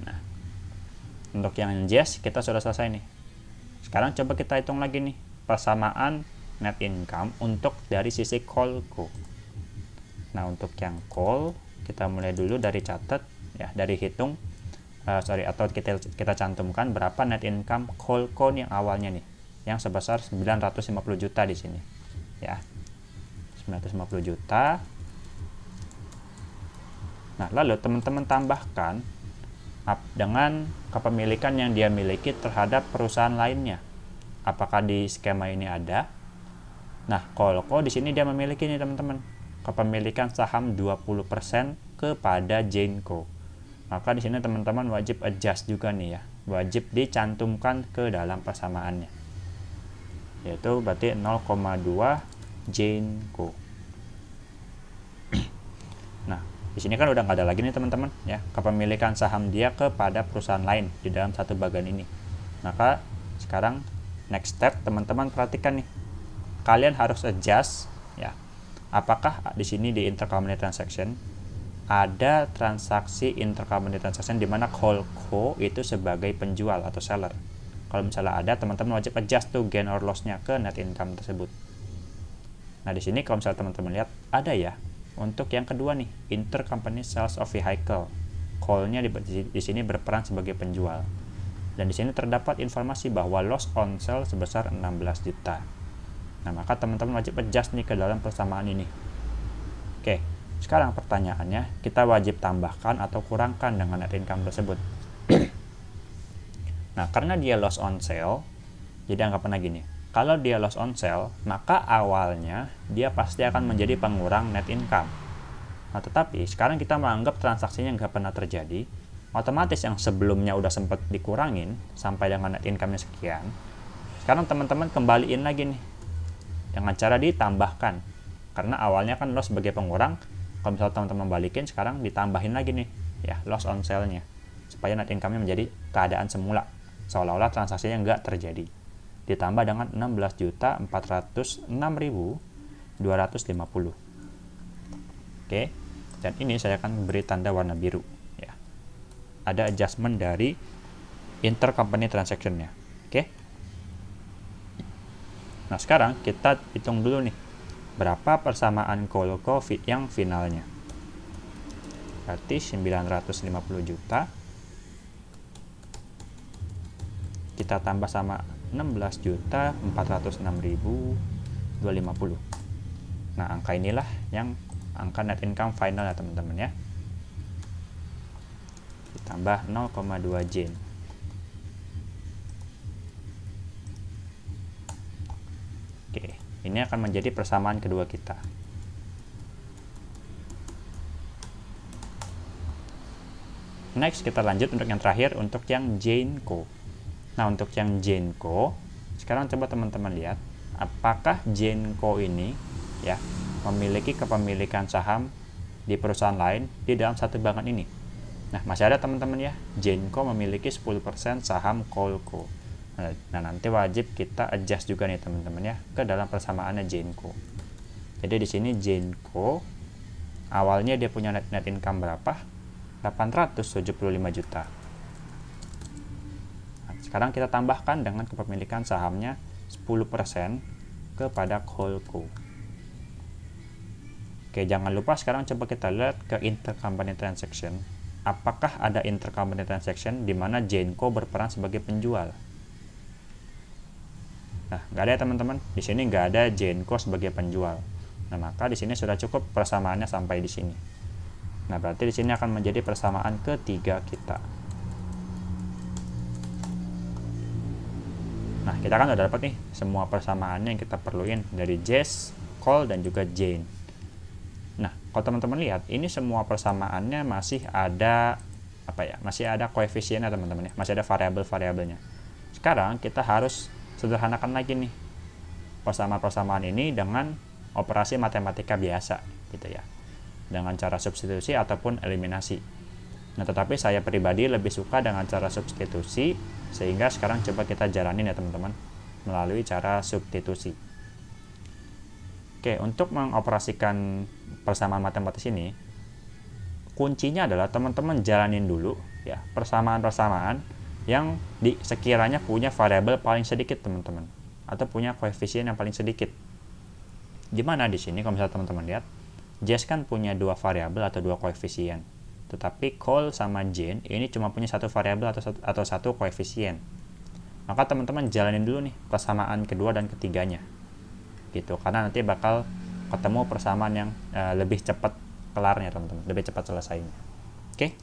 Nah, untuk yang Jazz kita sudah selesai nih. Sekarang coba kita hitung lagi nih persamaan net income untuk dari sisi callco. Nah, untuk yang call kita mulai dulu dari catat ya, dari hitung atau kita cantumkan berapa net income callco yang awalnya nih, yang sebesar 950 juta di sini ya, 950 juta. Nah, lalu teman-teman tambahkan dengan kepemilikan yang dia miliki terhadap perusahaan lainnya. Apakah di skema ini ada? Nah, callco di sini dia memiliki nih teman-teman, kepemilikan saham 20% kepada Jainco. Maka di sini teman-teman wajib adjust juga nih ya, wajib dicantumkan ke dalam persamaannya, yaitu berarti 0,2 Jainco. Nah, di sini kan udah nggak ada lagi nih teman-teman ya, kepemilikan saham dia kepada perusahaan lain di dalam satu bagian ini. Maka sekarang next step teman-teman perhatikan nih, kalian harus adjust ya, apakah di sini di intercompany transaction ada transaksi intercompany transaction di mana callco itu sebagai penjual atau seller. Kalau misalnya ada, teman-teman wajib adjust tuh gain or loss-nya ke net income tersebut. Nah, di sini kalau misalnya teman-teman lihat ada ya, untuk yang kedua nih, intercompany sales of vehicle. Call-nya di sini berperan sebagai penjual. Dan di sini terdapat informasi bahwa loss on sale sebesar 16 juta. Nah, maka teman-teman wajib adjust nih ke dalam persamaan ini. Oke, sekarang pertanyaannya, kita wajib tambahkan atau kurangkan dengan net income tersebut. Nah, karena dia loss on sale, jadi anggapan lagi nih, kalau dia loss on sale, maka awalnya dia pasti akan menjadi pengurang net income. Nah, tetapi sekarang kita menganggap transaksinya nggak pernah terjadi, otomatis yang sebelumnya udah sempat dikurangin sampai dengan net income-nya sekian, sekarang teman-teman kembaliin lagi nih dengan cara ditambahkan, karena awalnya kan loss sebagai pengurang. Kalau misalnya teman-teman balikin, sekarang ditambahin lagi nih ya loss on sale-nya, supaya net income-nya menjadi keadaan semula, seolah-olah transaksinya nggak terjadi, ditambah dengan 16.406.250. Oke, dan ini saya akan beri tanda warna biru ya, ada adjustment dari intercompany transaction-nya. Oke, nah sekarang kita hitung dulu nih berapa persamaan callco yang finalnya. Berarti 950 juta kita tambah sama 16.406.250. Nah, angka inilah yang angka net income final ya teman-teman ya, ditambah 0,2 Jain. Oke, ini akan menjadi persamaan kedua kita. Next, kita lanjut untuk yang terakhir, untuk yang Jainco. Nah, untuk yang Jainco, sekarang coba teman-teman lihat, apakah Jainco ini ya memiliki kepemilikan saham di perusahaan lain di dalam satu bagian ini. Nah, masih ada teman-teman ya, Jainco memiliki 10% saham callco. Nah, nanti wajib kita adjust juga nih teman-teman ya ke dalam persamaannya Jainco. Jadi di sini Jainco awalnya dia punya net income berapa? 875 juta. Nah, sekarang kita tambahkan dengan kepemilikan sahamnya 10% kepada callco. Oke, jangan lupa sekarang coba kita lihat ke intercompany transaction. Apakah ada intercompany transaction di mana Jainco berperan sebagai penjual? Nah, nggak ada ya teman-teman. Di sini nggak ada Jainco sebagai penjual. Nah, maka di sini sudah cukup persamaannya sampai di sini. Nah, berarti di sini akan menjadi persamaan ketiga kita. Nah, kita kan udah dapat nih semua persamaannya yang kita perluin dari Jazz, Call, dan juga Jain. Nah, kalau teman-teman lihat, ini semua persamaannya masih ada masih ada koefisiennya teman-teman ya, masih ada variabel-variabelnya. Sekarang kita harus sederhanakan lagi nih persamaan-persamaan ini dengan operasi matematika biasa gitu ya, dengan cara substitusi ataupun eliminasi. Nah, tetapi saya pribadi lebih suka dengan cara substitusi, sehingga sekarang coba kita jalanin ya teman-teman melalui cara substitusi. Oke, untuk mengoperasikan persamaan matematis ini, kuncinya adalah teman-teman jalanin dulu ya persamaan-persamaan yang sekiranya punya variabel paling sedikit teman-teman, atau punya koefisien yang paling sedikit. Gimana di sini kalau misalnya teman-teman lihat, Jess kan punya dua variabel atau dua koefisien, tetapi Cole sama Jane ini cuma punya satu variabel atau satu koefisien. Maka teman-teman jalanin dulu nih persamaan kedua dan ketiganya gitu, karena nanti bakal ketemu persamaan yang lebih cepat kelarnya teman-teman, lebih cepat selesainya. Oke,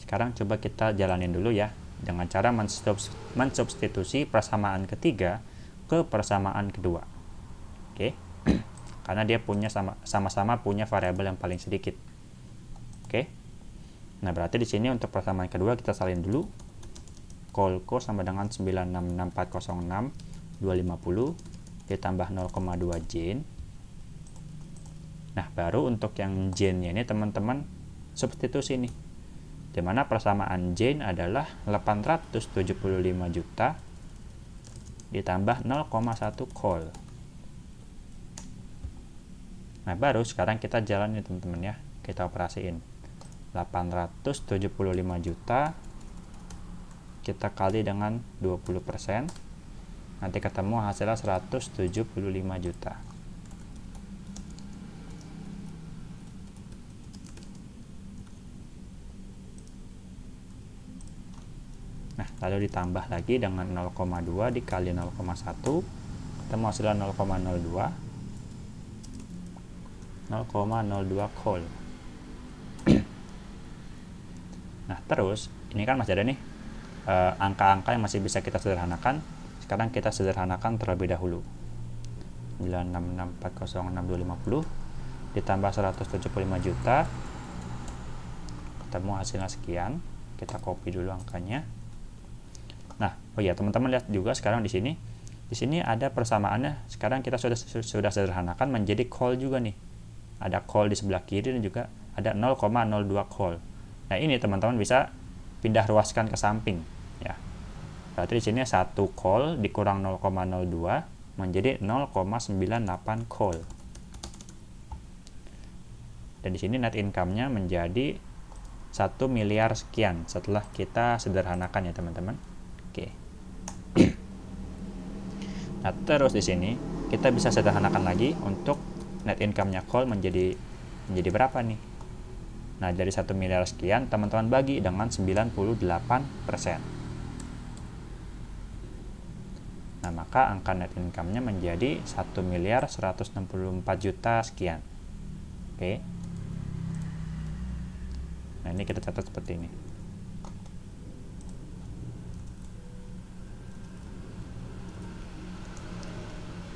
sekarang coba kita jalanin dulu ya dengan cara mensubstitusi persamaan ketiga ke persamaan kedua. Oke, karena dia punya sama-sama punya variabel yang paling sedikit. Oke, nah berarti di sini untuk persamaan kedua kita salin dulu. Kolko sama dengan 966.406.250 ditambah 0,2 Jane. Nah, baru untuk yang Jane-nya ini teman-teman substitusi nih, dimana persamaan Jane adalah 875 juta ditambah 0,1 Cole. Nah, baru sekarang kita jalan nih teman-teman ya, kita operasiin 875 juta kita kali dengan 20%, nanti ketemu hasilnya 175 juta. Nah, lalu ditambah lagi dengan 0,2 dikali 0,1, ketemu hasilnya 0,02 Cole. Nah, terus ini kan masih ada nih angka-angka yang masih bisa kita sederhanakan. Sekarang kita sederhanakan terlebih dahulu. 966.406.250 ditambah 175 juta, ketemu hasilnya sekian. Kita copy dulu angkanya. Nah, oh ya teman-teman lihat juga sekarang di sini ada persamaannya. Sekarang kita sudah sederhanakan menjadi Cole juga nih. Ada Cole di sebelah kiri dan juga ada 0,02 Cole. Nah, ini teman-teman bisa pindah ruaskan ke samping ya. Berarti di sini 1 Cole dikurang 0,02 menjadi 0,98 Cole. Dan di sini net income-nya menjadi 1 miliar sekian setelah kita sederhanakan ya teman-teman. Oke. Nah, terus di sini kita bisa sederhanakan lagi untuk net income-nya Cole menjadi berapa nih? Nah, dari 1 miliar sekian teman-teman bagi dengan 98%. Nah, maka angka net income-nya menjadi 1 miliar 164 juta sekian. Oke. Nah, ini kita catat seperti ini.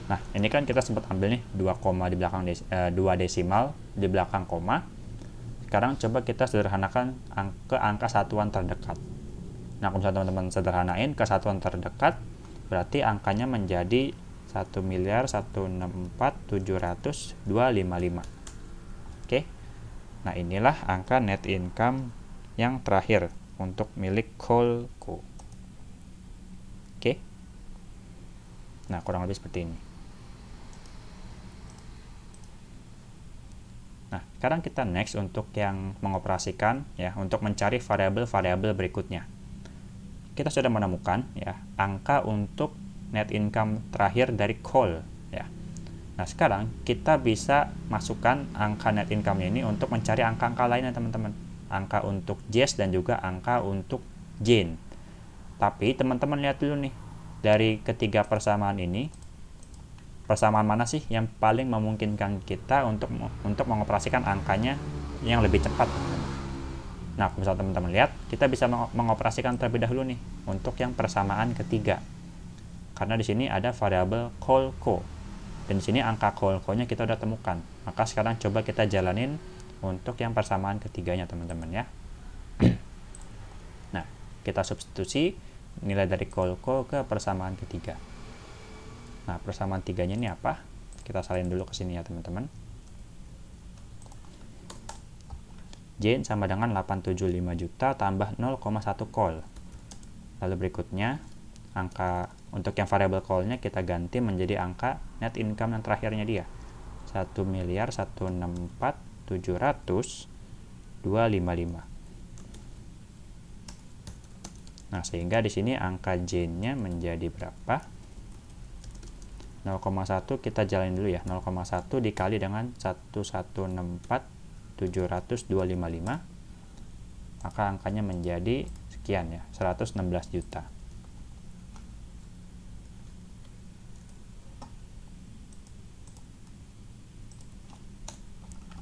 Nah, ini kan kita sempat ambil nih 2 koma di belakang 2 desimal di belakang koma. Sekarang coba kita sederhanakan ke angka satuan terdekat. Nah, kalau teman-teman sederhanain ke satuan terdekat, berarti angkanya menjadi 1.164.700.255. Oke. Nah, inilah angka net income yang terakhir untuk milik Kolko. Oke. Nah, kurang lebih seperti ini. Nah, sekarang kita next untuk yang mengoperasikan ya, untuk mencari variabel-variabel berikutnya. Kita sudah menemukan ya angka untuk net income terakhir dari Cole ya. Nah, sekarang kita bisa masukkan angka net income ini untuk mencari angka-angka lainnya teman-teman. Angka untuk Jess dan juga angka untuk Jane. Tapi teman-teman lihat dulu nih, dari ketiga persamaan ini, persamaan mana sih yang paling memungkinkan kita untuk mengoperasikan angkanya yang lebih cepat? Nah, kalau misalnya teman-teman lihat, kita bisa mengoperasikan terlebih dahulu nih untuk yang persamaan ketiga. Karena di sini ada variabel Kolko. Dan di sini angka call-nya kita udah temukan. Maka sekarang coba kita jalanin untuk yang persamaan ketiganya, teman-teman ya. Nah, kita substitusi nilai dari call ke persamaan ketiga. Nah, persamaan tiganya ini apa? Kita salin dulu ke sini ya, teman-teman. Jane sama dengan 875 juta tambah 0,1 call. Lalu berikutnya, angka untuk yang variable call-nya kita ganti menjadi angka net income yang terakhirnya dia. 1.164.700.255. Nah, sehingga di sini angka Jane-nya menjadi berapa? 0,1 kita jalanin dulu ya. 0,1 dikali dengan 1.164.700.255. Maka angkanya menjadi sekian ya, 116 juta.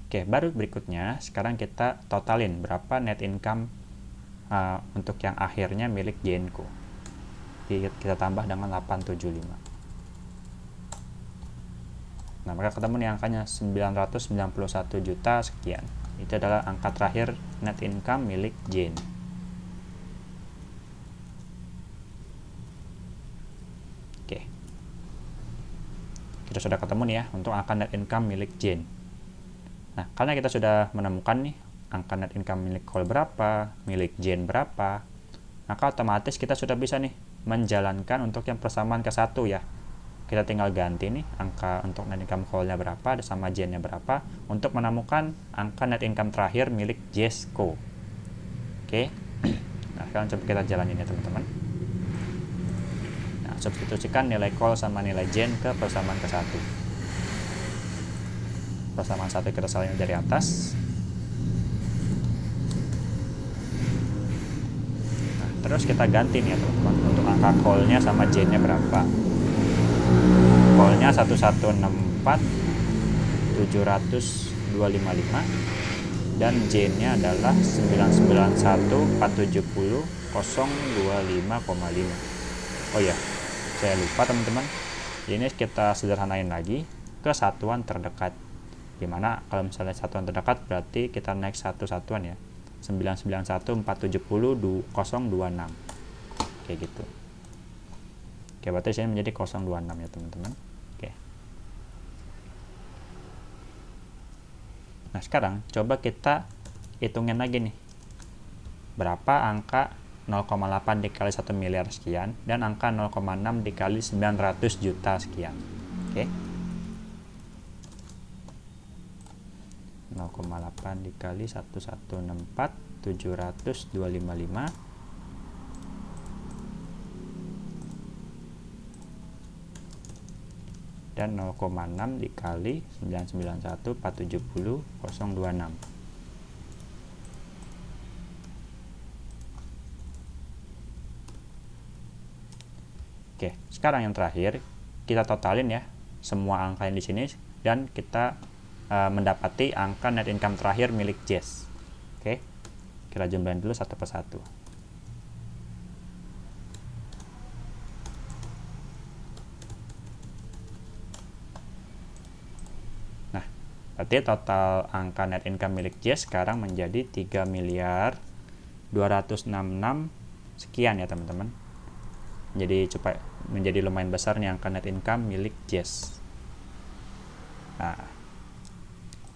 Oke, baru berikutnya sekarang kita totalin berapa net income untuk yang akhirnya milik Genco. Kita tambah dengan 875. Nah, maka ketemu nih angkanya 991 juta sekian. Itu adalah angka terakhir net income milik Jane. Oke. Kita sudah ketemu nih ya untuk angka net income milik Jane. Nah, karena kita sudah menemukan nih angka net income milik Cole berapa, milik Jane berapa, maka otomatis kita sudah bisa nih menjalankan untuk yang persamaan ke satu ya. Kita tinggal ganti nih angka untuk net income Cole-nya berapa sama Jane-nya berapa untuk menemukan angka net income terakhir milik Jesco. Oke. Nah, sekarang coba kita jalanin ya, teman-teman. Nah, substitusikan nilai Cole sama nilai Jane ke persamaan ke satu. Persamaan satu kita salin dari atas. Nah, terus kita ganti nih ya, teman-teman, untuk angka call-nya sama Jane-nya berapa. Call-nya 116.700.255 dan Jane-nya adalah 991.470.025,5. Oh ya, saya lupa teman-teman. Ini kita sederhanain lagi ke satuan terdekat. Dimana kalau misalnya satuan terdekat berarti kita naik satu satuan ya, 991.470.026 kayak gitu. Oke, berarti sini menjadi 026 ya, teman-teman. Oke. Nah, sekarang coba kita hitungin lagi nih. Berapa angka 0,8 dikali 1 miliar sekian dan angka 0,6 dikali 900 juta sekian. Oke. 0,8 dikali 114.700.255 dan 0,6 dikali 991.470.026. Oke, sekarang yang terakhir kita totalin ya semua angka yang di sini dan kita mendapati angka net income terakhir milik Jess. Oke, kita jumlahin dulu satu persatu. Nah, berarti total angka net income milik Jess sekarang menjadi 3.266 sekian ya, teman-teman. Menjadi lumayan besar nih angka net income milik Jess. Nah,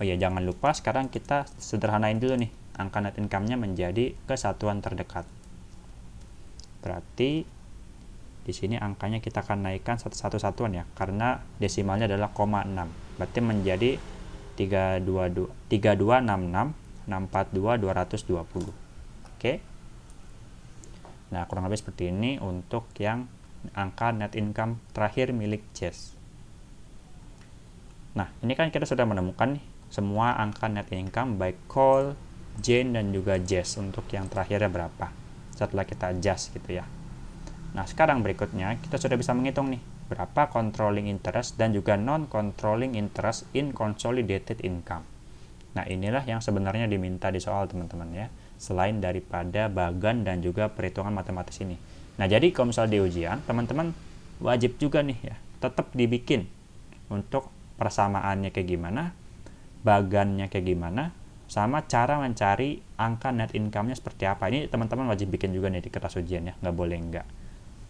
oh ya, jangan lupa sekarang kita sederhanain dulu nih angka net income-nya menjadi kesatuan terdekat. Berarti di sini angkanya kita akan naikkan satu satuan ya, karena desimalnya adalah 0,6. Berarti menjadi 3266.642.220. Oke. Nah, kurang lebih seperti ini untuk yang angka net income terakhir milik Jess. Nah, ini kan kita sudah menemukan nih semua angka net income baik Cole, Jane, dan juga Jess untuk yang terakhirnya berapa setelah kita adjust gitu ya. Nah, sekarang berikutnya kita sudah bisa menghitung nih berapa controlling interest dan juga non-controlling interest in consolidated income. Nah, inilah yang sebenarnya diminta di soal, teman-teman ya, selain daripada bagan dan juga perhitungan matematis ini. Nah, jadi kalau misalnya di ujian, teman-teman wajib juga nih ya tetap dibikin untuk persamaannya kayak gimana, bagannya kayak gimana, sama cara mencari angka net income-nya seperti apa. Ini teman-teman wajib bikin juga nih di kertas ujian ya, nggak boleh enggak.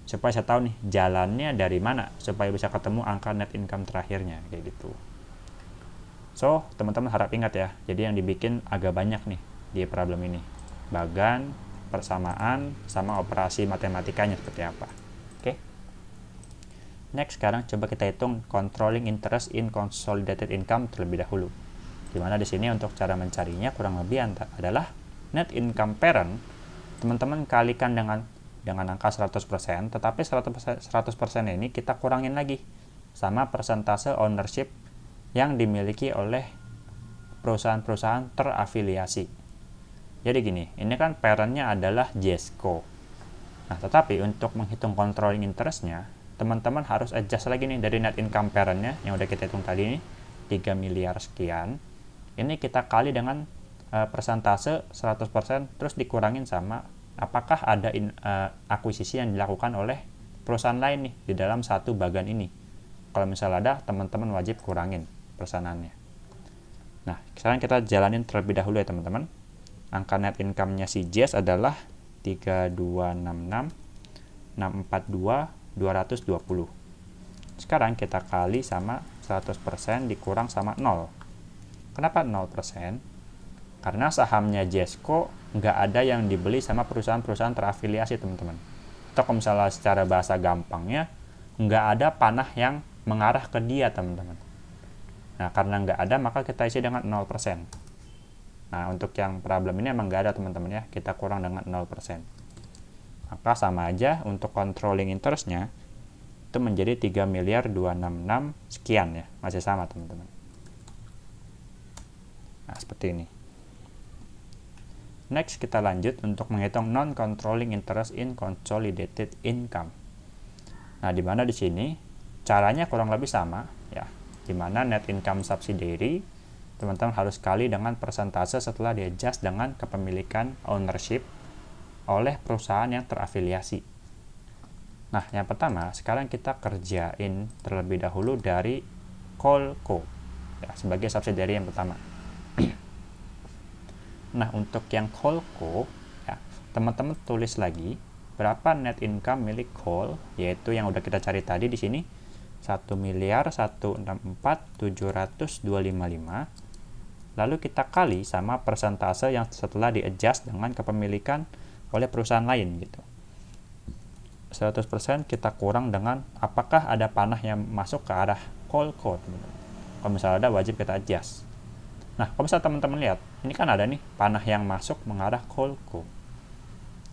Supaya saya tahu nih jalannya dari mana, supaya bisa ketemu angka net income terakhirnya, kayak gitu. So, teman-teman harap ingat ya, jadi yang dibikin agak banyak nih di problem ini. Bagan, persamaan, sama operasi matematikanya seperti apa. Oke. Next, sekarang coba kita hitung controlling interest in consolidated income terlebih dahulu. Dimana di sini untuk cara mencarinya kurang lebih adalah net income parent, teman-teman kalikan dengan angka 100%, tetapi 100% ini kita kurangin lagi sama persentase ownership yang dimiliki oleh perusahaan-perusahaan terafiliasi. Jadi gini, ini kan parentnya adalah JESCO. Nah, tetapi untuk menghitung controlling interest-nya, teman-teman harus adjust lagi nih dari net income parent-nya yang udah kita hitung tadi nih, 3 miliar sekian. Ini kita kali dengan persentase 100% terus dikurangin sama apakah ada akuisisi yang dilakukan oleh perusahaan lain nih di dalam satu bagan ini. Kalau misalnya ada, teman-teman wajib kurangin persenannya. Nah, sekarang kita jalanin terlebih dahulu ya teman-teman. Angka net income-nya si Jess adalah 3266 642 220. Sekarang kita kali sama 100% dikurang sama 0. Kenapa 0%? Karena sahamnya JESCO nggak ada yang dibeli sama perusahaan-perusahaan terafiliasi teman-teman. Atau kalau misalnya secara bahasa gampangnya, nggak ada panah yang mengarah ke dia teman-teman. Nah, karena nggak ada, maka kita isi dengan 0%. Nah, untuk yang problem ini emang nggak ada teman-teman ya, kita kurang dengan 0%. Maka sama aja untuk controlling interest-nya, itu menjadi 3 miliar 266 sekian ya, masih sama teman-teman. Nah, seperti ini. Next, kita lanjut untuk menghitung non-controlling interest in consolidated income. Nah, di mana di sini caranya kurang lebih sama ya, di mana net income subsidiary teman-teman harus kali dengan persentase setelah di-adjust dengan kepemilikan ownership oleh perusahaan yang terafiliasi. Nah, yang pertama, sekarang kita kerjain terlebih dahulu dari Coalco ya, sebagai subsidiary yang pertama. Nah, untuk yang Coalco ya, teman-teman tulis lagi berapa net income milik Coal, yaitu yang udah kita cari tadi di sini 1.164.700.255. Lalu kita kali sama persentase yang setelah di-adjust dengan kepemilikan oleh perusahaan lain gitu. 100% kita kurang dengan apakah ada panah yang masuk ke arah Coalco. Kalau misalnya ada, wajib kita adjust. Nah, kalau misalnya teman-teman lihat, ini kan ada nih panah yang masuk mengarah Coalco.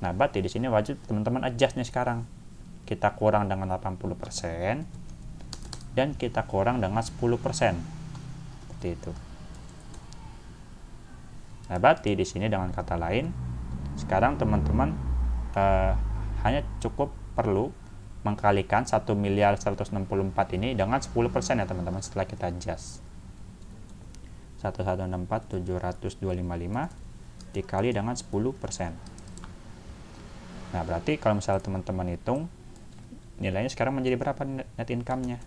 Nah, berarti di sini wajib teman-teman adjust nih sekarang. Kita kurang dengan 80% dan kita kurang dengan 10%. Seperti itu. Nah, berarti di sini dengan kata lain, sekarang teman-teman hanya cukup perlu mengkalikan 1.164 ini dengan 10% ya teman-teman setelah kita adjust. 1.164.700.255 dikali dengan 10%. Nah, berarti kalau misalnya teman-teman hitung, nilainya sekarang menjadi berapa net income-nya?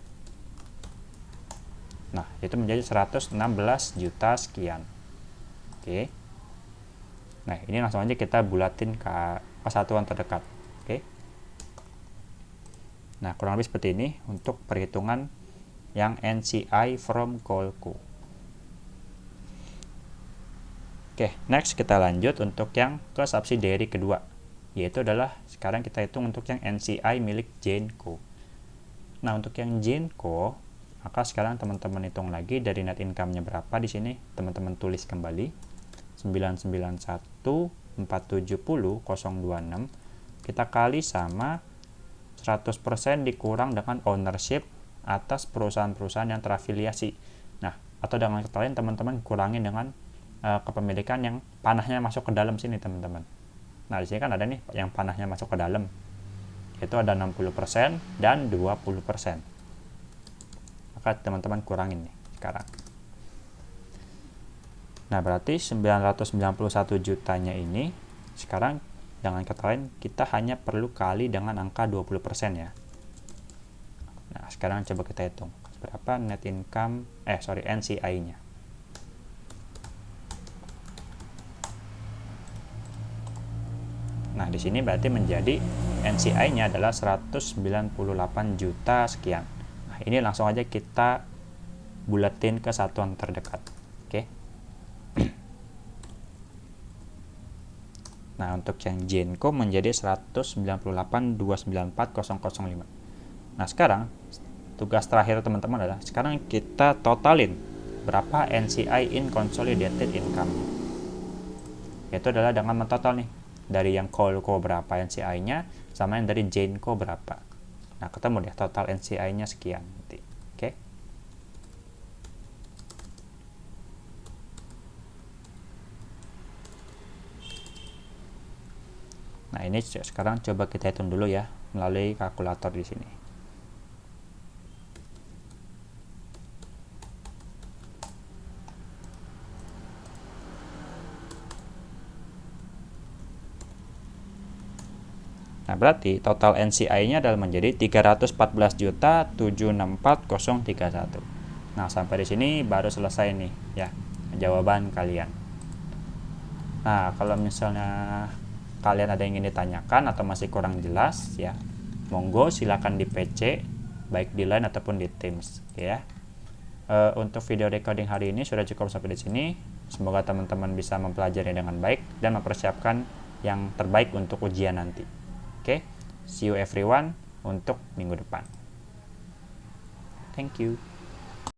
Nah, itu menjadi 116 juta sekian. Oke. Nah, ini langsung aja kita bulatin ke satuan terdekat. Oke. Nah, kurang lebih seperti ini untuk perhitungan yang NCI from Coalco. Oke, next kita lanjut untuk yang ke subsidiary kedua, yaitu adalah sekarang kita hitung untuk yang NCI milik Genco. Nah, untuk yang Genco, maka sekarang teman-teman hitung lagi dari net income-nya berapa di sini, teman-teman tulis kembali. 991.470.026 kita kali sama 100% dikurang dengan ownership atas perusahaan-perusahaan yang terafiliasi. Nah, atau dengan kata lain teman-teman kurangin dengan kepemilikan yang panahnya masuk ke dalam sini teman-teman. Nah, di sini kan ada nih yang panahnya masuk ke dalam. Itu ada 60% dan 20%. Maka teman-teman kurangin nih sekarang. Nah, berarti 991 jutanya ini sekarang dengan kata lain kita hanya perlu kali dengan angka 20% ya. Nah, sekarang coba kita hitung. berapa net income, NCI-nya. Nah, di sini berarti menjadi NCI-nya adalah 198 juta sekian. Nah, ini langsung aja kita buletin ke satuan terdekat. Oke. Nah, untuk yang Genco menjadi 198.294.005. Nah, sekarang tugas terakhir teman-teman adalah sekarang kita totalin berapa NCI in consolidated income. Itu adalah dengan mentotal nih dari yang Coolco berapa NCI-nya sama yang dari Genco berapa. Nah, ketemu deh total NCI-nya sekian nanti. Oke. Nah, ini sekarang coba kita hitung dulu ya melalui kalkulator di sini. Nah, berarti total NCI-nya adalah menjadi 314.764.031. Nah, sampai di sini baru selesai nih ya jawaban kalian. Nah, kalau misalnya kalian ada yang ingin ditanyakan atau masih kurang jelas ya, monggo silakan di PC baik di Line ataupun di Teams ya. Untuk video recording hari ini sudah cukup sampai di sini. Semoga teman-teman bisa mempelajari dengan baik dan mempersiapkan yang terbaik untuk ujian nanti. Oke, see you everyone untuk minggu depan. Thank you.